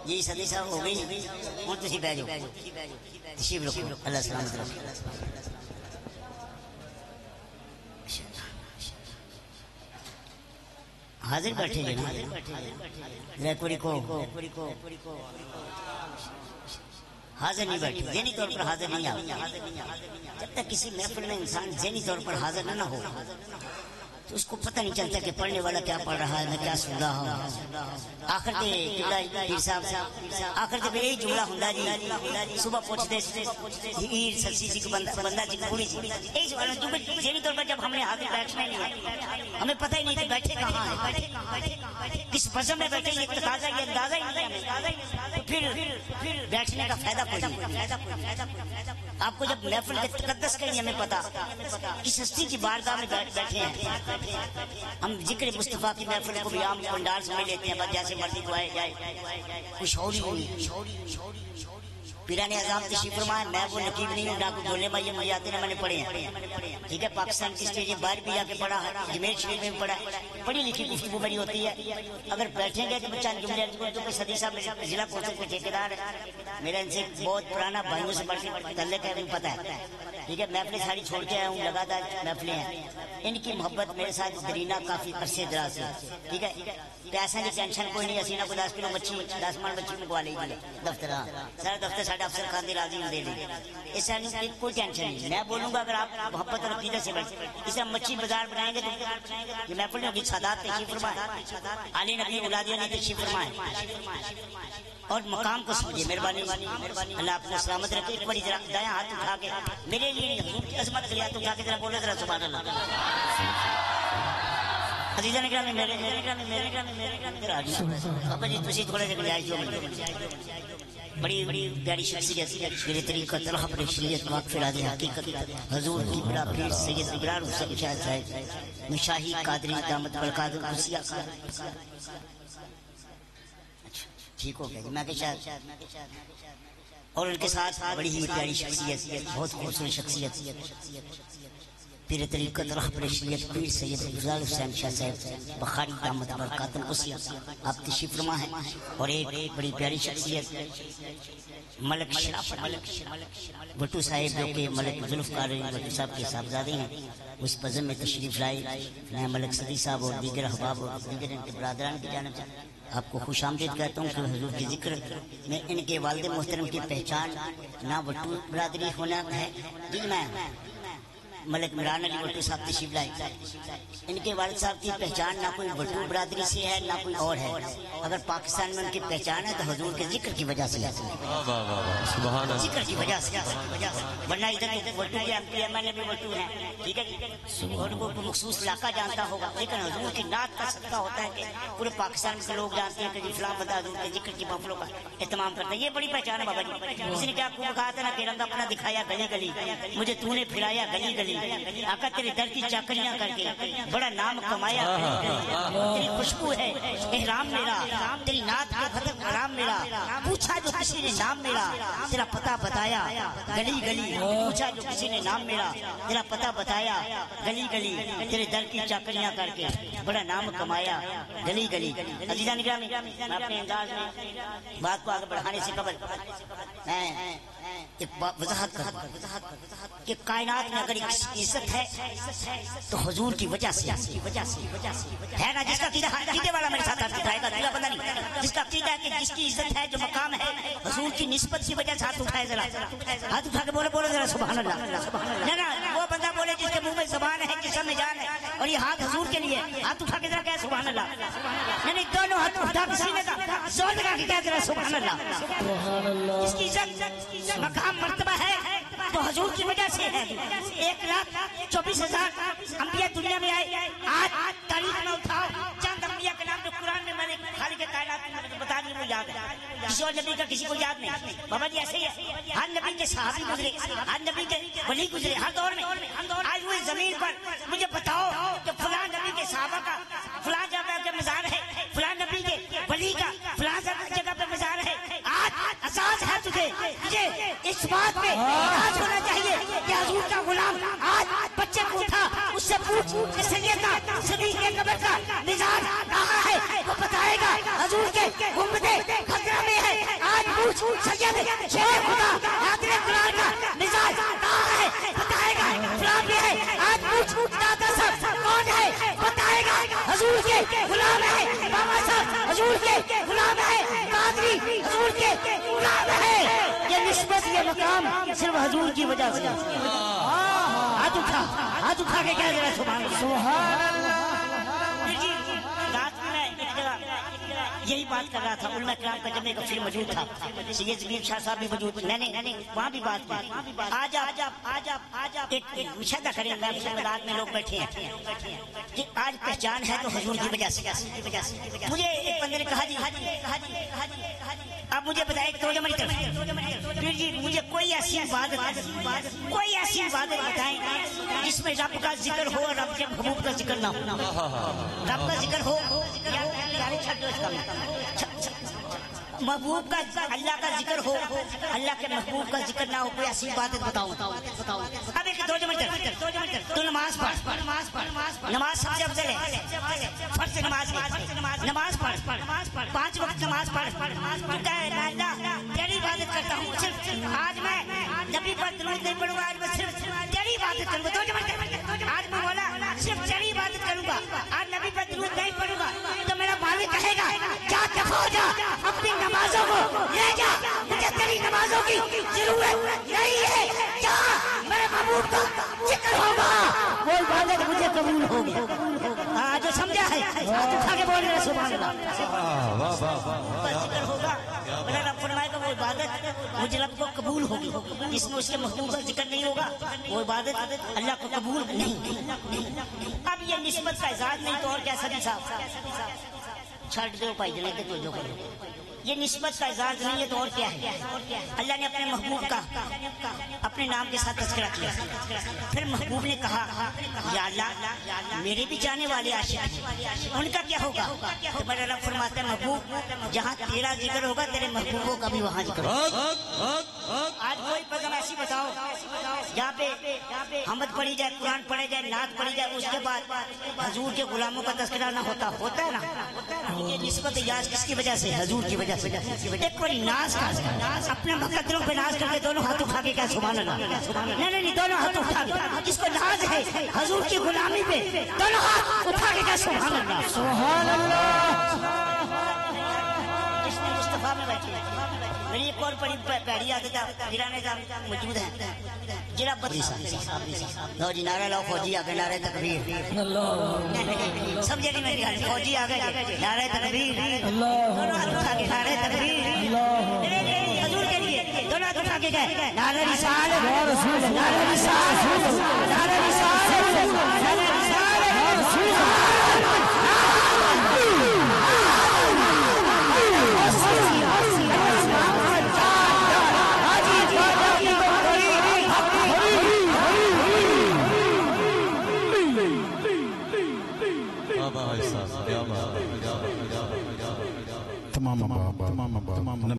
جی صدی صاحب ہو گئی ہوں تسی بیٹھ جاؤ تشریف رکھو اللہ سلامت رکھو حاضر بیٹھے جی ریکوری کو حاضر نہیں بیٹھے ذہنی طور پر حاضر نہیں آتا جب تک کسی محفل میں انسان ذہنی طور پر حاضر نہ ہو تو اس کو پتہ نہیں چلتا کہ پڑھنے والا کیا پڑھ رہا ہے میں کیا سن رہا ہوں آخر تے پیر صاحب آخر تے میرے ہی جملہ ہوندا جی صبح پوچھتے ہیر سلسی سی بندہ جی پوری یہی سوال ہے ذہنی طور پر جب ہم نے حاضر بیٹھنا ہی نہیں ہمیں پتہ ہی نہیں کہ بیٹھے کہاں ہیں کس بزم میں بیٹھے یہ تقاضا یہ اندازہ ہی نہیں تو پھر بیٹھنے کا فائدہ کوئی نہیں آپ کو جب محفل کے تقدس کا ہی ہمیں پتا کس ہستی کی بارگاہ میں بیٹھے ہیں ہم ذکر مصطفیٰ کی محفل کو بھی عام پنڈال سمجھ لیتے ہیں بس جیسے مرضی دعائے جائے کچھ اور ہی پیران اعظم تشریف فرمائے میں وہ نقیب نہیں ہوں ڈاکو دھولے بھائی مجھے آتے ہیں میں نے پڑھے ہیں ٹھیک ہے پاکستان کی اسٹیج باہر بھی جا کے پڑھا ہے جمیر شریف میں بھی پڑھا ہے پڑھی لکھی گفتگو بڑی ہوتی ہے اگر بیٹھیں گے تو بچہ جملے تو کوئی صدی صاحب ضلع کونسل کے ٹھیکیدار ہے میرا ان سے بہت پرانا بھائیوں سے بڑھ کے تعلق ہے مجھے پتہ ہے ٹھیک ہے میں اپنی ساری چھوڑ کے آیا ہوں لگاتار محفلیں ہیں ان کی محبت میرے ساتھ درینا کافی عرصے دراز ہے ٹھیک ہے پیسہ کی ٹینشن کوئی نہیں حسینہ کو 10 کلو مچھی 10 من مچھی منگوا لے گی دفتر سارا دفتر ساڈا افسر خان دی راضی ہوں دے دیں اس سے کوئی ٹینشن نہیں میں بولوں گا اگر آپ محبت اور عقیدت سے بیٹھے اس سے مچھی بازار بنائیں گے تو یہ محفل ہوگی سادات تشریف فرمائے علی نبی اولادیہ نے تشریف فرمائے اور مقام کو سمجھے مہربانی اللہ آپ کو سلامت رکھے ایک بڑی ذرا دایاں ہاتھ اٹھا کے میرے لیے حضور کی عظمت کے لیے ہاتھ اٹھا کے ذرا بولے ذرا سبحان اللہ عزیزان گرامی میرے بابا جی تسی تھوڑے سے گنجائش جو بڑی پیاری شخصیت میرے طریقہ طلحہ پر شریعت واقف راضی حقیقت حضور کی بڑا پیر سید ابرار حسین شاہ صاحب مشاہی قادری دامت برکات القدسیہ ٹھیک ہو گیا میں کہ شاید اور ان کے ساتھ بڑی ہی پیاری شخصیت بہت خوبصورت شخصیت پیر طریقہ طلحہ پر شریعت پیر سید ابرار حسین شاہ صاحب بخاری دامت برکات القدسیہ آپ تشریف فرما ہیں اور ایک بڑی پیاری شخصیت ملک شرف بھٹو صاحب جو کہ ملک ذوالفقار بھٹو صاحب کے صاحبزادے ہیں اس بزم میں تشریف لائے میں ملک صدی صاحب اور دیگر احباب اور دیگر ان کے برادران کی جانب سے آپ کو خوش آمدید کہتا ہوں کہ حضور کے ذکر میں ان کے والد محترم کی پہچان نہ بھٹو برادری ہونا ہے جی میں ملک عمران علی بھٹو صاحب تشریف لائے ان کے والد صاحب کی پہچان نہ کوئی بھٹو برادری سے ہے نہ کوئی اور ہے اگر پاکستان میں ان کی پہچان ہے تو حضور کے ذکر کی وجہ سے ذکر کی وجہ سے ورنہ ادھر بھٹو کے M P M L A بھی بھٹو ہیں ٹھیک ہے اور ان کو مخصوص علاقہ جانتا ہوگا لیکن حضور کی نعت کا صدقہ ہوتا ہے کہ پورے پاکستان کے لوگ جانتے ہیں کہ فلاں بندہ حضور کے ذکر کی محفلوں کا اہتمام کرتا ہے یہ بڑی پہچان ہے بابا جی کسی نے کیا آپ کو کہا تھا نا کہ رنگ اپنا دکھایا گلی گلی مجھے تو نے پھرایا گلی گلی آقا تیرے در کی چاکریاں کر کے بڑا نام کمایا تیری خوشبو ہے احرام میرا تیری نعت کا ختم حرام میرا پوچھا جو کسی نے نام میرا تیرا پتہ بتایا گلی گلی پوچھا جو کسی نے نام میرا تیرا پتہ بتایا گلی گلی تیرے در کی چاکریاں کر کے بڑا نام کمایا گلی گلی عزیزان گرامی میں اپنے انداز میں بات کو آگے بڑھانے سے قبل میں ایک وضاحت کرتا ہوں کہ کائنات میں اگر عزت ہے تو حضور کی وجہ سے ہے نا جس کا عقیدے والا میرے ساتھ ہاتھ اٹھائے گا دوسرا بندہ نہیں جس کا عقیدہ ہے کہ جس کی عزت ہے جو مقام ہے حضور کی نسبت کی وجہ سے ہاتھ اٹھائے ذرا ہاتھ اٹھا کے بولے ذرا سبحان اللہ نا وہ بندہ بولے جس کے منہ میں زبان ہے جسم میں جان ہے اور یہ ہاتھ حضور کے لیے ہاتھ اٹھا کے ذرا کہے سبحان اللہ نہیں دونوں ہاتھ اٹھا کے سینے کا زور لگا کے کہے ذرا سبحان اللہ جس کی عزت مقام مرتبہ ہے تو حضور کی وجہ سے ہے 1,24,000 انبیاء دنیا میں آئے آج تاریخ میں اٹھاؤ چند انبیاء کے نام جو قرآن میں نے خالق کائنات میں بتا دیا وہ یاد ہے کسی اور نبی کا کسی کو یاد نہیں بابا جی ایسے ہی ہے ہر نبی کے صحابی گزرے ہر نبی کے ولی گزرے ہر دور میں آج وہ زمین پر مجھے بتاؤ کہ فلاں نبی کے صحابہ کا فلاں جگہ پہ مزار ہے فلاں نبی کے ولی کا فلاں جگہ پہ مزار ہے آج احساس ہے تجھے اس بات پہ آج ہونا چاہیے کہ حضور کا غلام آج بچے کو اٹھا اس سے پوچھ کہ سیدنا صدیق کے قبر کا مزار کہاں ہے وہ بتائے گا حضور کے گنبد خضرا میں ہے سید شیر خدا حاضر قرآن کا مزاج کہاں ہے بتائے گا فلاں بھی ہے آج پوچھ دادا صاحب کون ہے بتائے گا حضور کے غلام ہے بابا صاحب حضور کے غلام ہے قادری حضور کے غلام ہے یہ نسبت یہ مقام صرف حضور کی وجہ سے ہاتھ اٹھا کے کہہ رہا سبحان اللہ یہی بات کر رہا تھا علماء کرام کا جب ایک افسر موجود تھا سید زبیر شاہ صاحب بھی موجود میں نے وہاں بھی بات کی آج ایک مشاہدہ کریں گے مداد میں لوگ بیٹھے ہیں کہ آج پہچان ہے تو حضور کی وجہ سے مجھے ایک بندے نے کہا جی اب مجھے بتائے پھر جی مجھے کوئی ایسی عبادت بتائیں جس میں رب کا ذکر ہو اور رب کے محبوب کا ذکر نہ ہو رب کا ذکر ہو محبوب کا اللہ کا ذکر ہو اللہ کے محبوب کا ذکر نہ ہو کوئی ایسی عبادت بتاؤ اب ایک دو منٹ تو نماز پڑھ نماز سب سے افضل ہے فرض نماز پڑھ 5 وقت نماز پڑھ تیری عبادت کرتا ہوں صرف آج میں نبی پر درود نہیں پڑھوں گا آج میں صرف تیری عبادت کروں گا آج میں بولا صرف تیری عبادت کروں گا آج نبی پر درود نہیں پڑھوں گا تو میرا مالک کہے گا کیا دفع ہو جا اپنی نمازوں کو لے جا مجھے تیری نمازوں کی ضرورت نہیں ہے کیا میرے محبوب کا ذکر ہوگا وہ عبادت مجھے قبول ہوگی جو سمجھا ہے اٹھا کے بول رہے سبحان اللہ ذکر ہوگا میرا رب فرمائے گا وہ عبادت مجھے رب کو قبول ہوگی جس میں اس کے محبوب کا ذکر نہیں ہوگا وہ عبادت اللہ کو قبول نہیں اب یہ نسبت کا اظہار نہیں تو اور کیسا صاحب چھڑ دو پائی جنے کے تو جو کرو یہ نسبت کا اظہار نہیں ہے تو اور کیا ہے اللہ نے اپنے محبوب کا اپنے نام کے ساتھ تذکرہ کیا پھر محبوب نے کہا یا اللہ میرے بھی جانے والے عاشق ان کا کیا ہوگا تو میرا رب فرماتا ہے محبوب جہاں تیرا ذکر ہوگا تیرے محبوبوں کا بھی وہاں ذکر ہوگا آج کوئی پزم ایسی بتاؤ جہاں پہ حمد پڑھی جائے قرآن پڑھے جائے نعت پڑھی جائے اس کے بعد حضور کے غلاموں کا تذکرہ نہ ہوتا ہے نا یہ نسبت یاز کس کی وجہ سے حضور کی وجہ سے ایک بڑی ناز اپنے مقدروں پہ ناز کر کے دونوں ہاتھ اٹھا کے کیا سبحان اللہ نہیں دونوں ہاتھ اٹھا کے جس کو ناز ہے حضور کی غلامی پہ دونوں ہاتھ اٹھا کے کیا سبحان اللہ جس نے مصطفیٰ میں بیٹھے میری ایک اور بڑی پیڑی عادت گرانے کا موجود ہے جرا بدری صاحب لو جی نعرہ لاؤ فوجی آگے نعرہ تکبیر سمجھے نہیں میری حال فوجی آگے نعرہ تکبیر دونوں ہاتھ اٹھا کے نعرہ تکبیر حضور کے لیے دونوں ہاتھ اٹھا کے گئے نعرہ رسالت نعرہ رسالت نعرہ رسالت نعرہ تمام